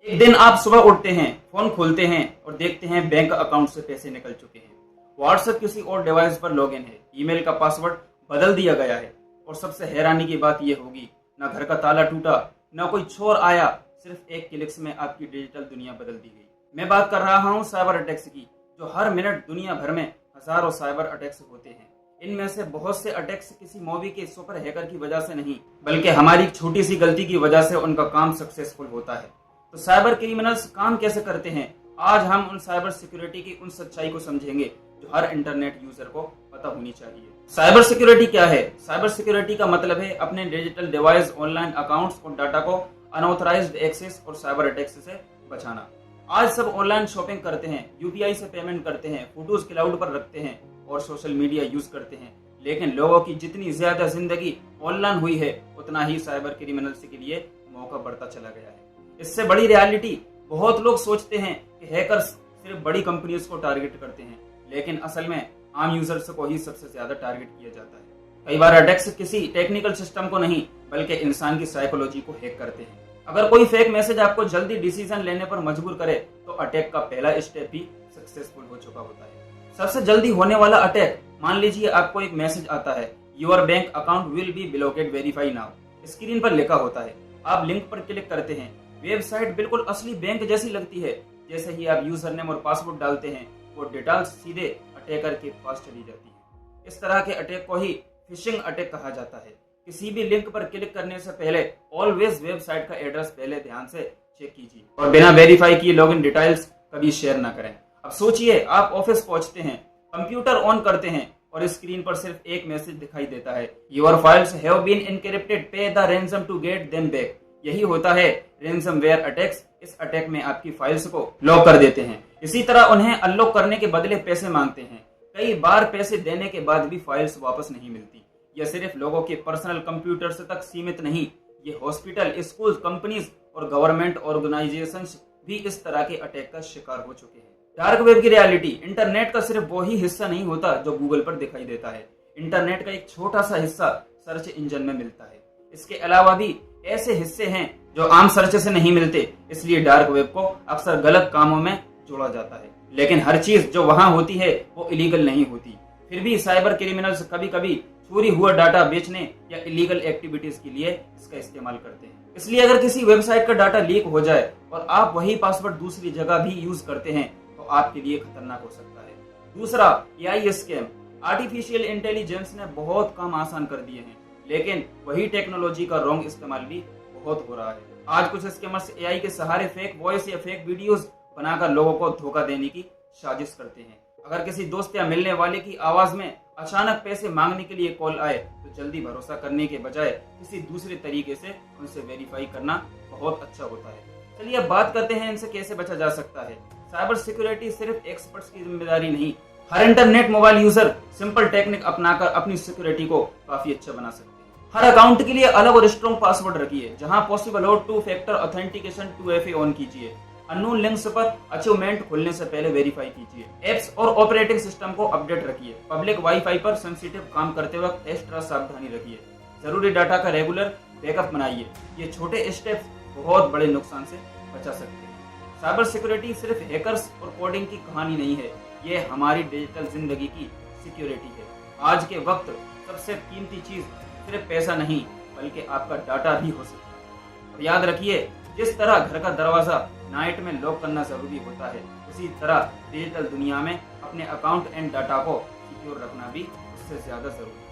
एक दिन आप सुबह उठते हैं, फोन खोलते हैं और देखते हैं बैंक अकाउंट से पैसे निकल चुके हैं। व्हाट्सएप किसी और डिवाइस पर लॉगिन है, ईमेल का पासवर्ड बदल दिया गया है और सबसे हैरानी की बात यह होगी, ना घर का ताला टूटा, ना कोई चोर आया, सिर्फ एक क्लिक में आपकी डिजिटल दुनिया बदल दी गई। मैं बात कर रहा हूँ साइबर अटैक्स की, जो हर मिनट दुनिया भर में हजारों साइबर अटैक्स होते हैं। इनमें से बहुत से अटैक्स किसी मूवी के सुपर हैकर की वजह से नहीं, बल्कि हमारी छोटी सी गलती की वजह से उनका काम सक्सेसफुल होता है। तो साइबर क्रिमिनल्स काम कैसे करते हैं, आज हम उन साइबर सिक्योरिटी की उन सच्चाई को समझेंगे जो हर इंटरनेट यूजर को पता होनी चाहिए। साइबर सिक्योरिटी क्या है? साइबर सिक्योरिटी का मतलब है अपने डिजिटल डिवाइस, ऑनलाइन अकाउंट्स और डाटा को अनऑथराइज्ड एक्सेस और साइबर अटैक्स से बचाना। आज सब ऑनलाइन शॉपिंग करते हैं, यूपीआई से पेमेंट करते हैं, फोटोज क्लाउड पर रखते हैं और सोशल मीडिया यूज करते हैं। लेकिन लोगों की जितनी ज्यादा जिंदगी ऑनलाइन हुई है, उतना ही साइबर क्रिमिनल्स के लिए मौका बढ़ता चला गया है। इससे बड़ी रियलिटी, बहुत लोग सोचते हैं कि हैकर्स सिर्फ बड़ी कंपनीज को टारगेट करते हैं, लेकिन असल में आम यूजर्स को ही सबसे ज्यादा टारगेट किया जाता है। कई बार अटैक्स किसी टेक्निकल सिस्टम को नहीं, बल्कि इंसान की साइकोलॉजी को हैक करते हैं। अगर कोई फेक मैसेज आपको जल्दी डिसीजन लेने पर मजबूर करे, तो अटैक का पहला स्टेप ही सक्सेसफुल हो चुका होता है। सबसे जल्दी होने वाला अटैक, मान लीजिए आपको एक मैसेज आता है, your bank account will be blockade, verify now. Screen पर लिखा होता है, आप लिंक पर क्लिक करते हैं। वेबसाइट बिल्कुल असली बैंक जैसी लगती है। जैसे ही आप यूजर नेम और पासवर्ड डालते हैं, वो डिटेल्स सीधे अटैकर के पास चली जाती है। इस तरह के अटैक को ही फिशिंग अटैक कहा जाता है। किसी भी लिंक पर क्लिक करने से पहले ऑलवेज वेबसाइट का एड्रेस पहले ध्यान से चेक कीजिए और बिना वेरीफाई किए लॉगिन डिटेल्स कभी शेयर ना करें। अब सोचिए, आप ऑफिस पहुंचते हैं, कंप्यूटर ऑन करते हैं और स्क्रीन पर सिर्फ एक मैसेज दिखाई देता है, your files have been encrypted, pay the ransom to get them back. यही होता है रैंसमवेयर अटैक्स। इस अटैक में आपकी फाइल्स को लॉक कर देते हैं। इसी तरह उन्हें अनलॉक करने के बदले पैसे मांगते हैं। कई बार पैसे देने के बाद भी फाइल्स वापस नहीं मिलती। यह सिर्फ लोगों के पर्सनल कंप्यूटर्स तक सीमित नहीं, ये हॉस्पिटल, स्कूल, कंपनीज और गवर्नमेंट ऑर्गेनाइजेशंस भी इस तरह के अटैक का शिकार हो चुके हैं। डार्क वेब की रियलिटी, इंटरनेट का सिर्फ वो ही हिस्सा नहीं होता जो गूगल पर दिखाई देता है। इंटरनेट का एक छोटा सा हिस्सा सर्च इंजन में मिलता है। इसके अलावा भी ऐसे हिस्से हैं जो आम सर्च से नहीं मिलते, इसलिए डार्क वेब को अक्सर गलत कामों में जोड़ा जाता है। लेकिन हर चीज जो वहां होती है वो इलीगल नहीं होती। फिर भी साइबर क्रिमिनल्स कभी कभी चोरी हुआ डाटा बेचने या इलीगल एक्टिविटीज के लिए इसका इस्तेमाल करते हैं। इसलिए अगर किसी वेबसाइट का डाटा लीक हो जाए और आप वही पासवर्ड दूसरी जगह भी यूज करते हैं, तो आपके लिए खतरनाक हो सकता है। दूसरा, एआई स्कैम। आर्टिफिशियल इंटेलिजेंस ने बहुत काम आसान कर दिए हैं, लेकिन वही टेक्नोलॉजी का रॉन्ग इस्तेमाल भी बहुत हो रहा है। आज कुछ स्कैमर्स एआई के सहारे फेक वॉइस या फेक वीडियोस बनाकर लोगों को धोखा देने की साजिश करते हैं। अगर किसी दोस्त या मिलने वाले की आवाज में अचानक पैसे मांगने के लिए कॉल आए, तो जल्दी भरोसा करने के बजाय किसी दूसरे तरीके से उनसे वेरीफाई करना बहुत अच्छा होता है। चलिए अब बात करते हैं इनसे कैसे बचा जा सकता है। साइबर सिक्योरिटी सिर्फ एक्सपर्ट्स की जिम्मेदारी नहीं, हर internet mobile user simple technique अपनाकर अपनी सिक्योरिटी को काफी अच्छा बना सकते हैं। हर अकाउंट के लिए अलग और स्ट्रॉन्ग पासवर्ड रखिए। जहां पॉसिबल हो 2 फैक्टर ऑथेंटिकेशन 2FA ऑन कीजिए। अननोन लिंक्स पर अचीवमेंट खोलने से पहले वेरीफाई कीजिए। एप्स और ऑपरेटिंग सिस्टम को अपडेट रखिए। पब्लिक वाईफाई पर सेंसिटिव काम करते वक्त एक्स्ट्रा सावधानी रखिए। जरूरी डाटा का रेगुलर बैकअप बनाइए। ये छोटे स्टेप्स बहुत बड़े नुकसान से बचा सकते हैं। साइबर सिक्योरिटी सिर्फ हैकर्स और कोडिंग की कहानी नहीं है, ये हमारी डिजिटल जिंदगी की सिक्योरिटी है। आज के वक्त सबसे कीमती चीज सिर्फ पैसा नहीं, बल्कि आपका डाटा भी हो सकता है। और याद रखिए, जिस तरह घर का दरवाजा नाइट में लॉक करना जरूरी होता है, उसी तरह डिजिटल दुनिया में अपने अकाउंट एंड डाटा को सिक्योर रखना भी उससे ज्यादा जरूरी है।